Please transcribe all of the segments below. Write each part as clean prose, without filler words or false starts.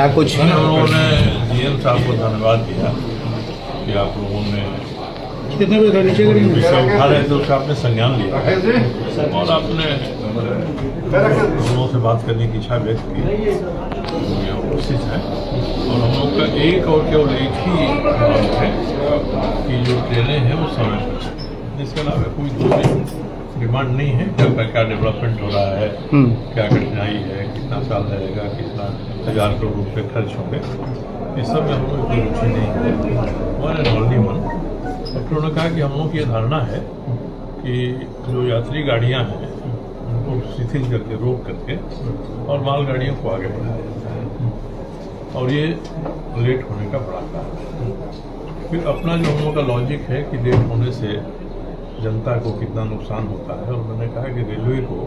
क्या कुछ उन्होंने जीएम साहब को धन्यवाद दिया कि आप लोगों ने विषय उठा रहे थे उसका आपने संज्ञान लिया और आपने लोगों से बात करने की इच्छा व्यक्त की। कोशिश है और हम लोग का एक और केवल एक ही मांग है कि जो ट्रेनें हैं वो समय पर चलें। इसके अलावा कोई दूसरी डिमांड नहीं है। क्या डेवलपमेंट हो रहा है, क्या कठिनाई है, कितना साल लगेगा, कितना 1000 करोड़ रुपये खर्च होंगे, इस सब में हम लोग कोई रुचि नहीं है। वन एंड ओनली वन उन्होंने कहा कि हम लोग की ये धारणा है कि जो यात्री गाड़ियां हैं उनको शिथिल करके रोक करके और मालगाड़ियों को आगे बढ़ाया जाता है और ये लेट होने का बड़ा कारण है। फिर अपना जो हम लोग का लॉजिक है कि लेट होने से जनता को कितना नुकसान होता है, और उन्होंने कहा कि रेलवे को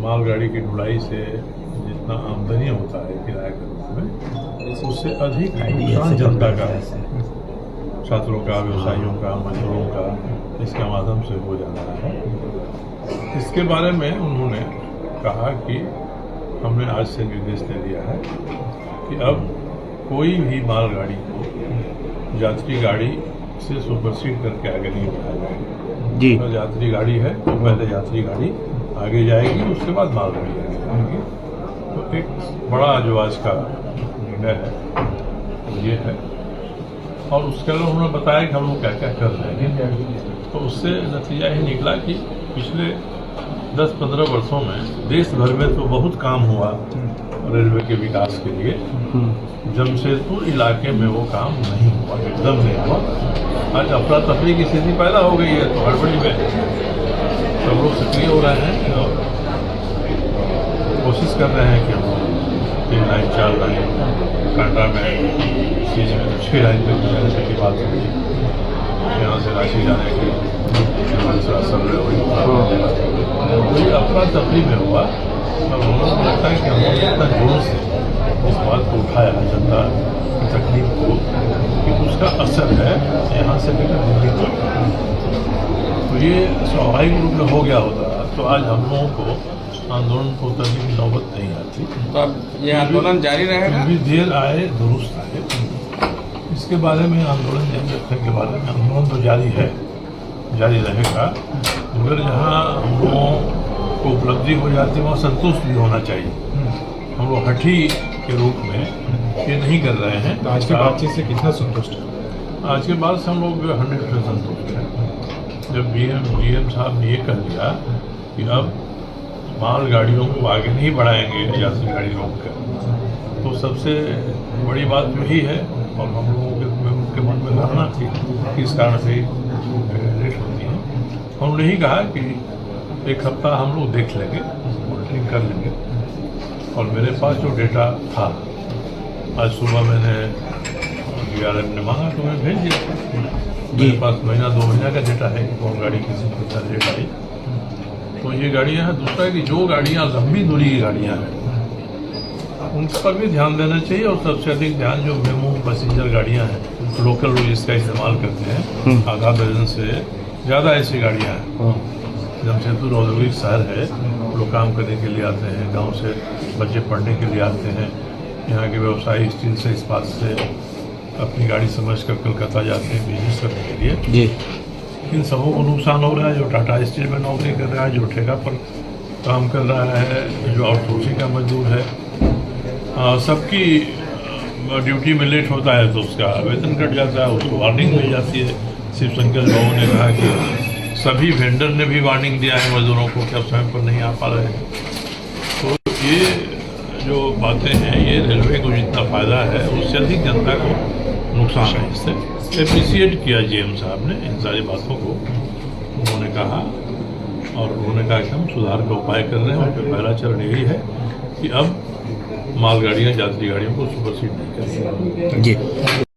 मालगाड़ी की ढुलाई से जितना आमदनी होता है किराए के रूप में, उससे अधिक नुकसान जनता का, छात्रों का, व्यवसायियों का, मजदूरों का इसके माध्यम से हो जा रहा है। इसके बारे में उन्होंने कहा कि हमने आज से निर्देश दे दिया है कि अब कोई भी मालगाड़ी को यात्री गाड़ी से सुपरसीड करके आगे नहीं बढ़ाया जाएगा जी। तो यात्री गाड़ी है तो पहले यात्री गाड़ी आगे जाएगी, उसके बाद मालगाड़ी आगे जाएगी। तो एक बड़ा जो आज का निर्णय है वो ये है। और उसके अलावा उन्होंने बताया कि हम लोग क्या क्या कर रहे हैं, तो उससे नतीजा ही निकला कि पिछले 10-15 वर्षों में देश भर में तो बहुत काम हुआ रेलवे के विकास के लिए। जमशेदपुर इलाके में वो काम नहीं हुआ, एकदम नहीं हुआ। आज अफरा तफरी की स्थिति पैदा हो गई है, तो हड़बड़ी में सब लोग सक्रिय हो रहे हैं और कोशिश कर रहे हैं कि हम 3 लाइन 4 लाइन कांटा में 6 लाइन तक जाने की बात होगी। यहाँ से राशि जाने की सर्वे हुई, अफरा तफरी में हुआ। अब हम लोग को लगता है कि हम लोग इतना जोर से इस बात को उठाया जनता की तकलीफ को कि उसका असर है यहाँ से लेकर दिल्ली तक। तो ये स्वाभाविक रूप में हो गया होता तो आज हम लोगों को आंदोलन को उतरने की नौबत नहीं आती। तो अब ये आंदोलन जारी रहेगा? भी देर आए दुरुस्त आए, इसके बारे में आंदोलन जारी रखने के बारे में आंदोलन तो जारी है, जारी रहेगा। मगर जहाँ हम लोगों को उपलब्धि हो जाती है वहाँ संतुष्ट भी होना चाहिए। हम लोग हठी के रूप में ये नहीं कर रहे हैं। तो आज की बातचीत से कितना संतुष्ट है? आज के बाद से हम लोग 100% संतुष्ट हैं। जब जीएम साहब ने ये कह दिया कि अब मालगाड़ियों को आगे नहीं बढ़ाएंगे यात्री गाड़ी रोक कर, तो सबसे बड़ी बात यही है। और हम लोगों के मन में धारणा थी कि इस कारण से लेट होती है। हमने ही कहा कि 1 हफ्ता हम लोग देख लेंगे, मॉनिटरिंग कर लेंगे। और मेरे पास जो डेटा था आज सुबह मैंने DRM ने मांगा तो मैं भेज दिया। मेरे पास महीना 2 महीना का डेटा है कि कौन गाड़ी किसी कितना लेट आई। तो ये गाड़ियाँ हैं। दूसरा है कि जो गाड़ियाँ लंबी दूरी की गाड़ियाँ हैं उन पर भी ध्यान देना चाहिए, और सबसे अधिक ध्यान जो मेमो पैसेंजर गाड़ियाँ हैं, लोकल रोड जिसका इस्तेमाल करते हैं, आधा दर्जन से ज़्यादा ऐसी गाड़ियाँ हैं। जमशेदपुर औद्योगिक शहर है, लोग काम करने के लिए आते हैं, गांव से बच्चे पढ़ने के लिए आते हैं, यहाँ के व्यवसायी स्टील से इस्पात से अपनी गाड़ी समझ कर कलकत्ता जाते हैं बिजनेस करने के लिए जी। इन सबों को नुकसान हो रहा है। जो टाटा स्टील में नौकरी कर रहा है, जो ठेका पर काम कर रहा है, जो आउटसोर्सिंग का मजदूर है, सबकी ड्यूटी में लेट होता है तो उसका वेतन कट जाता है, उसको वार्निंग मिल जाती है। शिव शंकर बाबू ने कहा कि सभी वेंडर ने भी वार्निंग दिया है मजदूरों को कि अब समय पर नहीं आ पा रहे हैं। तो ये जो बातें हैं, ये रेलवे को जितना फायदा है उससे अधिक जनता को नुकसान है। इससे एप्रिसिएट किया जीएम साहब ने इन सारी बातों को, उन्होंने कहा। और उन्होंने कहा कि हम सुधार का उपाय कर रहे हैं। उनका पहला चरण यही है कि अब मालगाड़ियाँ यात्री गाड़ियों को सुपरसीड नहीं करेंगी जी।